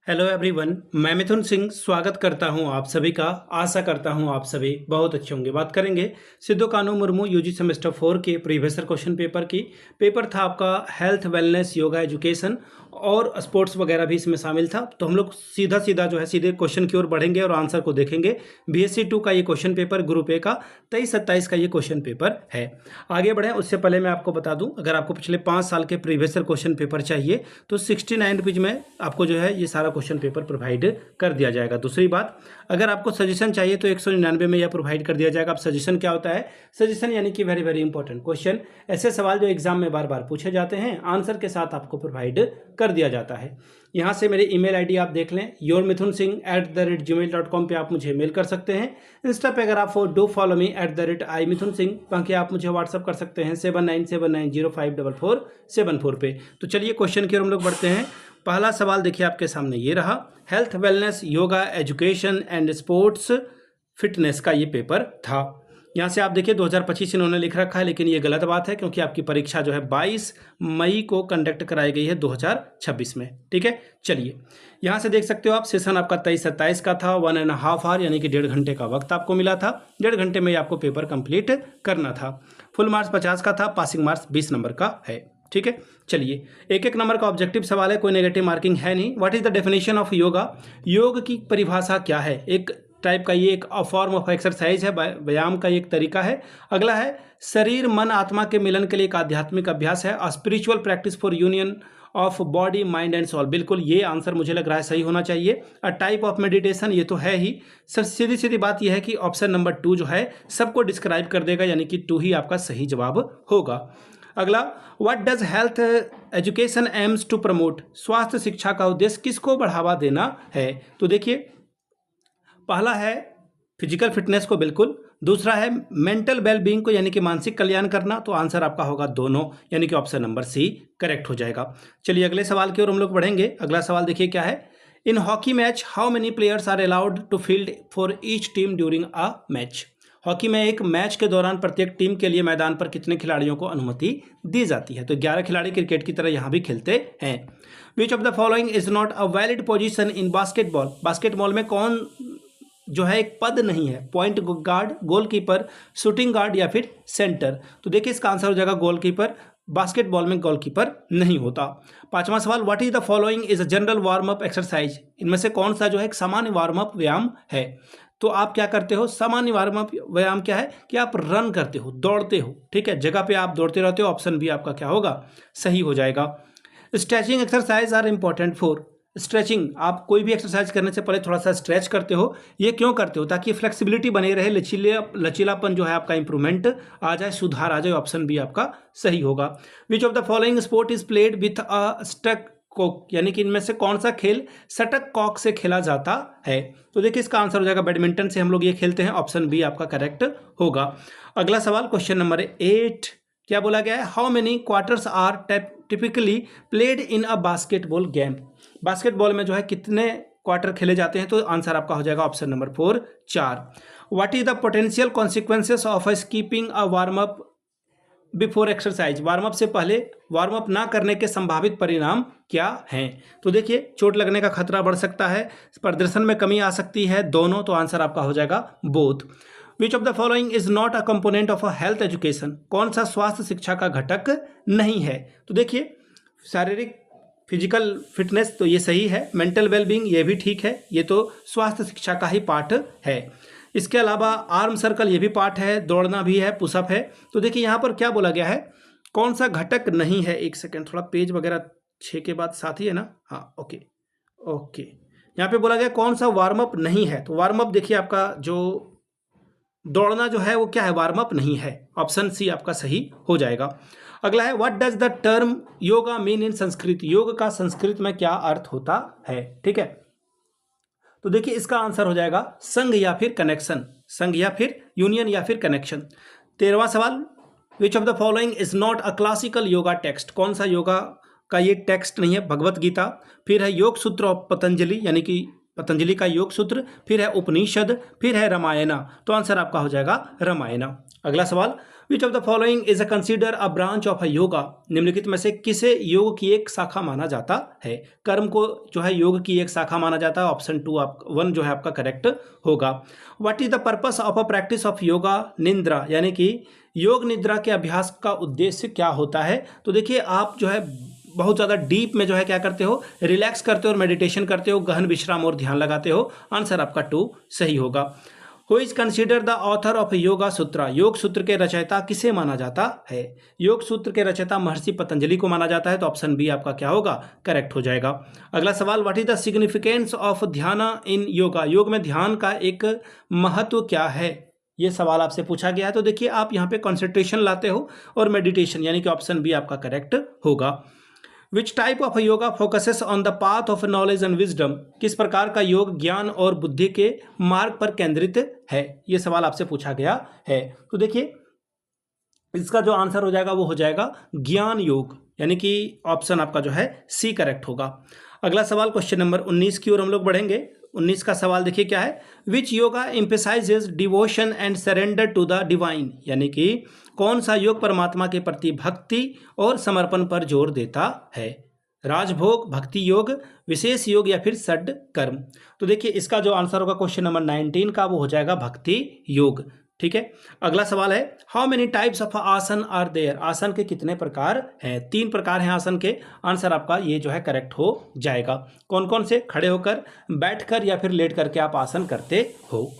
Hello everyone, मैं मिथुन सिंह स्वागत करता हूं आप सभी का। आशा करता हूं आप सभी बहुत अच्छे होंगे। बात करेंगे सिद्धू कानू मुर्मू यूजी सेमेस्टर 4 के प्रीवियस ईयर क्वेश्चन पेपर की। पेपर था आपका हेल्थ वेलनेस योगा एजुकेशन और स्पोर्ट्स वगैरह भी इसमें शामिल था। तो हम लोग सीधा सीधा जो है सीधे क्वेश्चन की ओर बढ़ेंगे और आंसर को देखेंगे। बीएससी 2 का ये क्वेश्चन पेपर, ग्रुप ए का 23-27 का ये क्वेश्चन पेपर है। आगे बढ़ें उससे पहले मैं आपको बता दूं, अगर आपको पिछले 5 साल के प्रीवियस ईयर क्वेश्चन पेपर चाहिए तो 69 रुपीज में आपको जो है ये सारा क्वेश्चन पेपर प्रोवाइड कर दिया जाएगा। दूसरी बात, अगर आपको सजेशन चाहिए तो 199 में यह प्रोवाइड कर दिया जाएगा। अब सजेशन क्या होता है? सजेशन यानी कि वेरी वेरी इंपॉर्टेंट क्वेश्चन, ऐसे सवाल जो एग्जाम में बार बार पूछे जाते हैं, आंसर के साथ आपको प्रोवाइड कर दिया जाता है। यहाँ से मेरी ईमेल आईडी आप देख लें, yourmithunsingh@gmail.com पे आप मुझे मेल कर सकते हैं। इंस्टा पे अगर आप डू फॉलो मी @imithunsingh, बाकी आप मुझे व्हाट्सअप कर सकते हैं 7979054474 पे। तो चलिए क्वेश्चन की ओर हम लोग बढ़ते हैं। पहला सवाल देखिए आपके सामने ये रहा, health wellness yoga education and sports fitness का ये पेपर था। यहाँ से आप देखिए 2025 इन्होंने लिख रखा है, लेकिन ये गलत बात है क्योंकि आपकी परीक्षा जो है 22 मई को कंडक्ट कराई गई है 2026 में। ठीक है, चलिए यहाँ से देख सकते हो आप, सेशन आपका 23-27 का था। 1.5 आवर यानी कि 1.5 घंटे का वक्त आपको मिला था। 1.5 घंटे में आपको पेपर कंप्लीट करना था। फुल मार्क्स 50 का था, पासिंग मार्क्स 20 नंबर का है। ठीक है, चलिए एक एक नंबर का ऑब्जेक्टिव सवाल है, कोई नेगेटिव मार्किंग है नहीं। What is the definition of yoga? योग की परिभाषा क्या है? एक टाइप का ये एक फॉर्म ऑफ एक्सरसाइज है, व्यायाम का एक तरीका है। अगला है शरीर मन आत्मा के मिलन के लिए एक आध्यात्मिक अभ्यास है। Spiritual practice for union of body mind and soul. बिल्कुल ये आंसर मुझे लग रहा है सही होना चाहिए। अ टाइप ऑफ मेडिटेशन, ये तो है ही। सब सीधी सीधी बात यह है कि ऑप्शन नंबर 2 जो है सबको डिस्क्राइब कर देगा, यानी कि 2 ही आपका सही जवाब होगा। अगला, what does health education aims to promote? स्वास्थ्य शिक्षा का उद्देश्य किसको बढ़ावा देना है? तो देखिए, पहला है फिजिकल फिटनेस को, बिल्कुल। दूसरा है मेंटल वेलबींग को, यानी कि मानसिक कल्याण करना। तो आंसर आपका होगा दोनों, यानी कि ऑप्शन नंबर सी करेक्ट हो जाएगा। चलिए अगले सवाल की ओर हम लोग बढ़ेंगे। अगला सवाल देखिए क्या है, in hockey match how many players are allowed to field for each team during a match? Hockey में एक मैच के दौरान प्रत्येक टीम के लिए मैदान पर कितने खिलाड़ियों को अनुमति दी जाती है? तो 11 खिलाड़ी क्रिकेट की तरह यहाँ भी खेलते हैं। विच of the following is not a valid position in basketball? Basketball में कौन जो है एक पद नहीं है? Point guard, goalkeeper, shooting guard या फिर सेंटर? तो देखिए इसका आंसर हो जाएगा गोलकीपर। बास्केटबॉल में गोलकीपर नहीं होता। पांचवा सवाल, what is the following is a general warm up exercise? इनमें से कौन सा जो है एक सामान्य वार्म अप व्यायाम है? तो आप क्या करते हो? सामान्य वार्म अप व्यायाम क्या है कि आप रन करते हो, दौड़ते हो। ठीक है, जगह पे आप दौड़ते रहते हो। ऑप्शन बी आपका क्या होगा? सही हो जाएगा। Stretching exercise are important for? Stretching, आप कोई भी एक्सरसाइज करने से पहले थोड़ा सा स्ट्रेच करते हो। ये क्यों करते हो? ताकि फ्लेक्सिबिलिटी बनी रहे, लचीलापन जो है आपका इंप्रूवमेंट आ जाए, सुधार आ जाए। ऑप्शन बी आपका सही होगा। Which of the following sport is played with a shuttlecock? यानी कि इनमें से कौन सा खेल शटक कॉक से खेला जाता है? तो देखिए इसका आंसर हो जाएगा बैडमिंटन से हम लोग ये खेलते हैं। ऑप्शन बी आपका करेक्ट होगा। अगला सवाल क्वेश्चन नंबर 8, क्या बोला गया है? How many quarters are typically played in a basketball game? Basketball में जो है कितने क्वार्टर खेले जाते हैं? तो आंसर आपका हो जाएगा option number 4, 4। What is the potential consequences of skipping a warm up before exercise? Warm up से पहले वार्म अप ना करने के संभावित परिणाम क्या हैं? तो देखिए, चोट लगने का खतरा बढ़ सकता है, प्रदर्शन में कमी आ सकती है, दोनों। तो आंसर आपका हो जाएगा both. Which of the following is not a component of a health education? कौन सा स्वास्थ्य शिक्षा का घटक नहीं है? तो देखिए, शारीरिक फिजिकल फिटनेस तो ये सही है। मेंटल वेलबींग ये भी ठीक है, ये तो स्वास्थ्य शिक्षा का ही पार्ट है। इसके अलावा आर्म सर्कल ये भी पार्ट है, दौड़ना भी है, पुशअप है। तो देखिए यहाँ पर क्या बोला गया है, कौन सा घटक नहीं है? एक सेकेंड, थोड़ा पेज वगैरह 6 के बाद साथ ही है ना? हाँ, ओके ओके। यहाँ पे बोला गया कौन सा वार्म अप नहीं है। तो वार्म अप देखिए आपका जो दौड़ना जो है वो क्या है? वार्म अप नहीं है। ऑप्शन सी आपका सही हो जाएगा। अगला है, what does the term yoga mean in Sanskrit? योग का संस्कृत में क्या अर्थ होता है? ठीक है, तो देखिए इसका आंसर हो जाएगा संघ या फिर कनेक्शन, संघ या फिर यूनियन या फिर कनेक्शन। 13वां सवाल, विच of the following is not a classical yoga text? कौन सा योगा का ये टेक्स्ट नहीं है? भगवत गीता, फिर है योग सूत्र ऑफ पतंजलि, यानी कि पतंजलि का योग सूत्र, फिर है उपनिषद, फिर है रामायणा। तो आंसर आपका हो जाएगा रामायणा। अगला सवाल, विच of the following is a consider a branch of a yoga, निम्नलिखित में से किसे योग की एक शाखा माना जाता है। कर्म को जो है योग की एक शाखा माना जाता है। ऑप्शन 1 जो है आपका करेक्ट होगा। What is the purpose of a practice of yoga निद्रा, यानी कि योग निद्रा के अभ्यास का उद्देश्य क्या होता है। तो देखिए आप जो है बहुत ज़्यादा डीप में जो है क्या करते हो, रिलैक्स करते हो और मेडिटेशन करते हो, गहन विश्राम और ध्यान लगाते हो। आंसर आपका 2 सही होगा। Who is consider the author of Yoga Sutra, Yoga Sutra के रचयिता किसे माना जाता है। योग सूत्र के रचयिता महर्षि पतंजलि को माना जाता है। तो ऑप्शन बी आपका क्या होगा, करेक्ट हो जाएगा। अगला सवाल, what is the significance of ध्यान इन योगा, योग में ध्यान का एक महत्व क्या है, ये सवाल आपसे पूछा गया है। तो देखिए आप यहाँ पे कॉन्सेंट्रेशन लाते हो और मेडिटेशन, यानी कि ऑप्शन बी आपका करेक्ट होगा। Which type of yoga focuses on the path of knowledge and wisdom, किस प्रकार का योग ज्ञान और बुद्धि के मार्ग पर केंद्रित है, ये सवाल आपसे पूछा गया है। तो देखिए इसका जो आंसर हो जाएगा वो हो जाएगा ज्ञान योग, यानी कि ऑप्शन आपका जो है सी करेक्ट होगा। अगला सवाल क्वेश्चन नंबर 19 की ओर हम लोग बढ़ेंगे। 19 का सवाल देखिए क्या है, which yoga emphasizes devotion and surrender to the divine, यानी कि कौन सा योग परमात्मा के प्रति भक्ति और समर्पण पर जोर देता है। राजभोग, भक्ति योग, विशेष योग या फिर षड कर्म। तो देखिए इसका जो आंसर होगा क्वेश्चन नंबर 19 का वो हो जाएगा भक्ति योग। ठीक है। अगला सवाल है, हाउ मेनी टाइप्स ऑफ आसन आर देयर, आसन के कितने प्रकार हैं। 3 प्रकार हैं आसन के। आंसर आपका ये जो है करेक्ट हो जाएगा। कौन कौन से, खड़े होकर, बैठकर या फिर लेट करके आप आसन करते हो।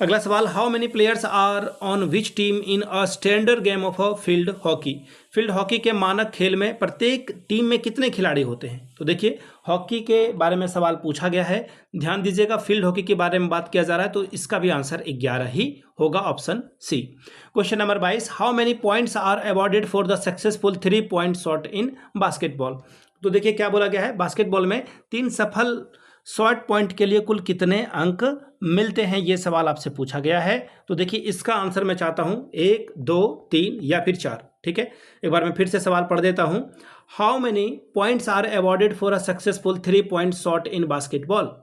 अगला सवाल, how many players are on which team in a standard game of a field hockey, field hockey के मानक खेल में प्रत्येक टीम में कितने खिलाड़ी होते हैं। तो देखिए हॉकी के बारे में सवाल पूछा गया है, ध्यान दीजिएगा फील्ड हॉकी के बारे में बात किया जा रहा है, तो इसका भी आंसर 11 ही होगा, option C. Question number 22, how many points are awarded for the successful 3 point shot in basketball. तो देखिए क्या बोला गया है, बास्केटबॉल में 3 सफल शॉर्ट पॉइंट के लिए कुल कितने अंक मिलते हैं, ये सवाल आपसे पूछा गया है। तो देखिए इसका आंसर मैं चाहता हूं 1, 2, 3 या फिर 4। ठीक है, एक बार मैं फिर से सवाल पढ़ देता हूं, how many points are awarded for a successful 3 point shot in basketball.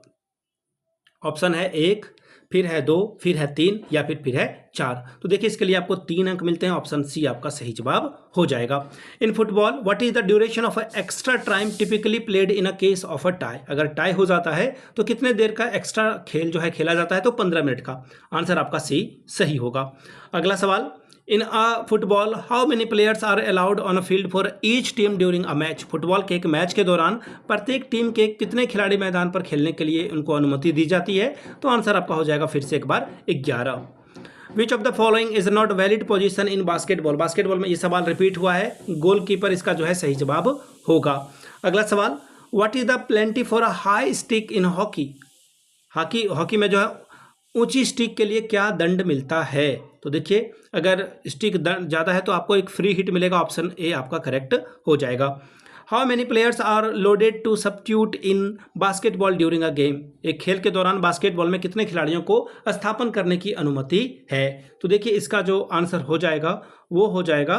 Option है 1, फिर है 2, फिर है 3 या फिर है 4। तो देखिए इसके लिए आपको 3 अंक मिलते हैं, ऑप्शन सी आपका सही जवाब हो जाएगा। In football what is the duration of extra time typically played in a case of a tie, अगर टाई हो जाता है तो कितने देर का एक्स्ट्रा खेल जो है खेला जाता है। तो 15 मिनट का। आंसर आपका सी सही होगा। अगला सवाल, in a football how many players are allowed on a field for each team during a match, football के एक मैच के दौरान प्रत्येक टीम के कितने खिलाड़ी मैदान पर खेलने के लिए उनको अनुमति दी जाती है। तो आंसर आपका हो जाएगा फिर से एक बार 11। विच of the following is not valid position in basketball, basketball में ये सवाल रिपीट हुआ है, गोलकीपर इसका जो है सही जवाब होगा। अगला सवाल, what is the plenty for a high stick in hockey, hockey में जो है ऊंची स्टिक के लिए क्या दंड मिलता है। तो देखिए अगर स्टिक ज़्यादा है तो आपको एक फ्री हिट मिलेगा, ऑप्शन ए आपका करेक्ट हो जाएगा। How many players are loaded to substitute in basketball during a game, एक खेल के दौरान बास्केटबॉल में कितने खिलाड़ियों को स्थापन करने की अनुमति है। तो देखिए इसका जो आंसर हो जाएगा वो हो जाएगा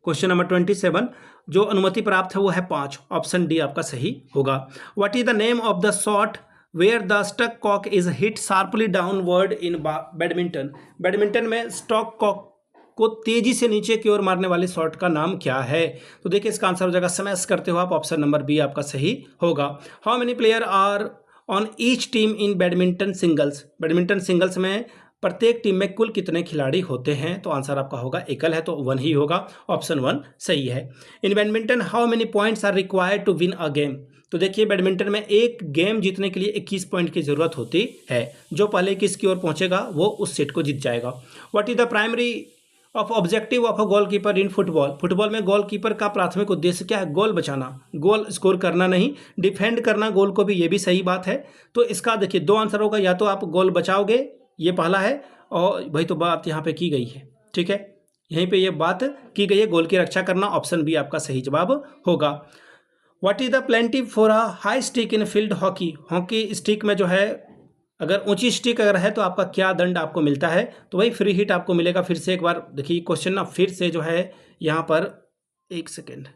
क्वेश्चन नंबर 27, जो अनुमति प्राप्त है वो है 5, ऑप्शन डी आपका सही होगा। What is the name of the shot where the shuttlecock is hit sharply downward in badminton, badminton में स्टॉक कॉक को तेजी से नीचे की ओर मारने वाले शॉट का नाम क्या है। तो देखिए इसका आंसर हो जाएगा स्मैश करते हो आप, ऑप्शन नंबर बी आपका सही होगा। How many player are on each team in badminton singles, badminton singles में प्रत्येक टीम में कुल कितने खिलाड़ी होते हैं। तो आंसर आपका होगा एकल है तो 1 ही होगा, ऑप्शन 1 सही है। In badminton how many points are required to win a game, तो देखिए बैडमिंटन में एक गेम जीतने के लिए 21 पॉइंट की जरूरत होती है, जो पहले किसकी ओर पहुंचेगा वो उस सेट को जीत जाएगा। What is the primary of objective of a goalkeeper in football, football में गोलकीपर का प्राथमिक उद्देश्य क्या है, गोल बचाना, गोल स्कोर करना नहीं, डिफेंड करना गोल को भी, ये भी सही बात है। तो इसका देखिए 2 आंसर होगा, या तो आप गोल बचाओगे, ये पहला है, और भाई तो बात यहाँ पे की गई है। ठीक है, यहीं पे ये बात की गई है, गोल की रक्षा करना, ऑप्शन बी आपका सही जवाब होगा। What is the plenty for a high stick in field hockey, hockey stick में जो है अगर ऊंची स्टिक अगर है तो आपका क्या दंड आपको मिलता है। तो वही फ्री हिट आपको मिलेगा। फिर से एक बार देखिए क्वेश्चन ना फिर से जो है यहाँ पर, एक सेकेंड,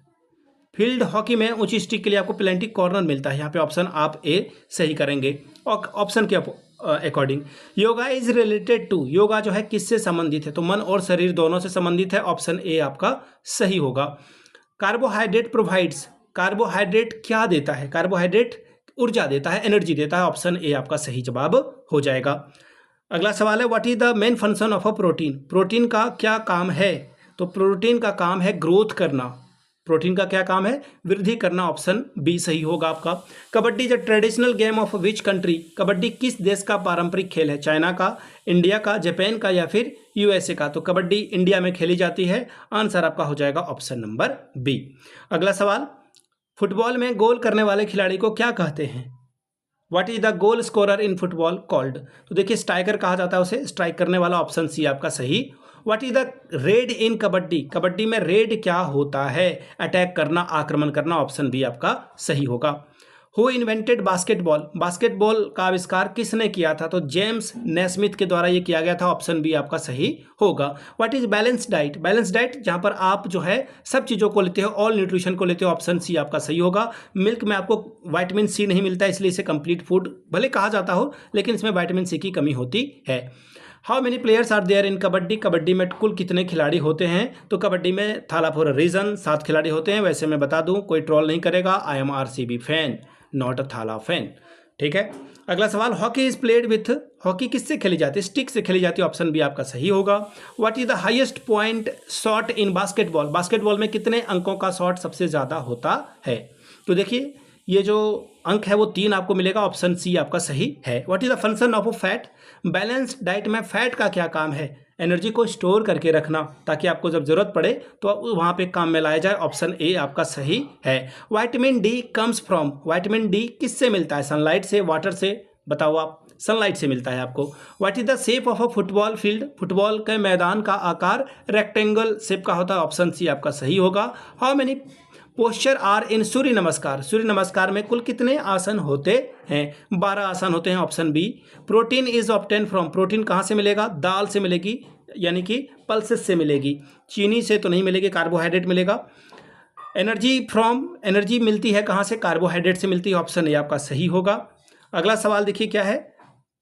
फील्ड हॉकी में ऊंची स्टिक के लिए आपको प्लेंटी कॉर्नर मिलता है, यहाँ पे ऑप्शन आप ए सही करेंगे। और ऑप्शन क्या according. Yoga is related to, yoga जो है किससे संबंधित है, तो मन और शरीर दोनों से संबंधित है, ऑप्शन ए आपका सही होगा। कार्बोहाइड्रेट प्रोवाइड्स, कार्बोहाइड्रेट क्या देता है, कार्बोहाइड्रेट ऊर्जा देता है, एनर्जी देता है, ऑप्शन ए आपका सही जवाब हो जाएगा। अगला सवाल है what is the main function of a protein, protein का क्या काम है, तो प्रोटीन का काम है ग्रोथ करना, प्रोटीन का क्या काम है, वृद्धि करना, ऑप्शन बी सही होगा आपका। Kabaddi is a traditional game of which country, kabaddi किस देश का पारंपरिक खेल है, चाइना का, इंडिया का, जापान का या फिर यूएसए का, तो कबड्डी इंडिया में खेली जाती है, आंसर आपका हो जाएगा ऑप्शन नंबर बी। अगला सवाल, फुटबॉल में गोल करने वाले खिलाड़ी को क्या कहते हैं, what is the goal scorer in football called, तो देखिए स्ट्राइकर कहा जाता है उसे, स्ट्राइक करने वाला, ऑप्शन सी आपका सही। व्हाट इज द रेड इन कबड्डी, कबड्डी में रेड क्या होता है, अटैक करना, आक्रमण करना, ऑप्शन बी आपका सही होगा। हु इन्वेंटेड बास्केटबॉल, बास्केटबॉल का आविष्कार किसने किया था, तो जेम्स नेस्मिथ के द्वारा ये किया गया था, ऑप्शन बी आपका सही होगा। What is balance diet, balance diet जहां पर आप जो है सब चीज़ों को लेते हो, ऑल न्यूट्रिशन को लेते हो, ऑप्शन सी आपका सही होगा। मिल्क में आपको विटामिन सी नहीं मिलता है, इसलिए इसे कंप्लीट फूड भले कहा जाता हो, लेकिन इसमें विटामिन सी की कमी होती है। How many players are there in kabaddi, kabaddi में कुल कितने खिलाड़ी होते हैं, तो कबड्डी में थाला फॉर अ रीजन 7 खिलाड़ी होते हैं। वैसे मैं बता दूं, कोई ट्रोल नहीं करेगा, I am RCB fan not a थाला फैन, ठीक है। अगला सवाल, hockey is played with, hockey किससे खेली जाती है, स्टिक से खेली जाती है, ऑप्शन बी आपका सही होगा। What is the highest point shot in basketball, basketball में कितने अंकों का शॉट सबसे ज़्यादा होता है, तो देखिए ये जो अंक है वो 3 आपको मिलेगा, ऑप्शन सी आपका सही है। What is the function of a fat, balanced diet में फैट का क्या काम है, एनर्जी को स्टोर करके रखना, ताकि आपको जब जरूरत पड़े तो वहाँ पे काम में लाया जाए, ऑप्शन ए आपका सही है। Vitamin D comes from, vitamin D किससे मिलता है, सनलाइट से, वाटर से, बताओ आप, सनलाइट से मिलता है आपको। What is the shape of a football field, football के मैदान का आकार रेक्टेंगल शेप का होता है, ऑप्शन सी आपका सही होगा। How many posture are in Surya Namaskar, Surya नमस्कार में कुल कितने आसन होते हैं, 12 आसन होते हैं, option B. Protein is obtain from, protein कहाँ से मिलेगा, दाल से मिलेगी, यानी कि पल्सेस से मिलेगी, चीनी से तो नहीं मिलेगी, कार्बोहाइड्रेट मिलेगा। एनर्जी फ्रॉम, एनर्जी मिलती है कहाँ से, कार्बोहाइड्रेट से मिलती है, ऑप्शन ए आपका सही होगा। अगला सवाल देखिए क्या है,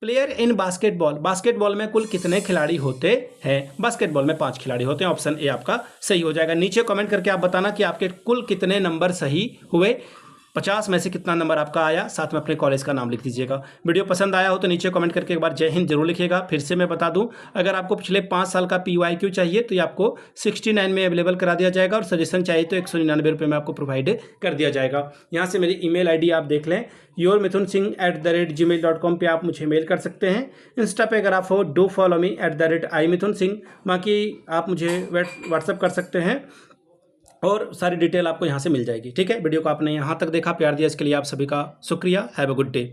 प्लेयर इन बास्केटबॉल, बास्केटबॉल में कुल कितने खिलाड़ी होते हैं, बास्केटबॉल में 5 खिलाड़ी होते हैं, ऑप्शन ए आपका सही हो जाएगा। नीचे कमेंट करके आप बताना कि आपके कुल कितने नंबर सही हुए, 50 में से कितना नंबर आपका आया, साथ में अपने कॉलेज का नाम लिख दीजिएगा। वीडियो पसंद आया हो तो नीचे कमेंट करके एक बार जय हिंद जरूर लिखिएगा। फिर से मैं बता दूं, अगर आपको पिछले 5 साल का PYQ चाहिए तो ये आपको 69 में अवेलेबल करा दिया जाएगा, और सजेशन चाहिए तो 199 रुपये में आपको प्रोवाइड कर दिया जाएगा। यहाँ से मेरी email ID आप देख लें, yourmithunsingh@gmail.com पे आप मुझे मेल कर सकते हैं। इंस्टा पे अगर आप हो, डू फॉलो मी @imithunsingh, बाकी आप मुझे व्हाट्सअप कर सकते हैं, और सारी डिटेल आपको यहाँ से मिल जाएगी, ठीक है। वीडियो को आपने यहाँ तक देखा, प्यार दिया, इसके लिए आप सभी का शुक्रिया। Have a good day.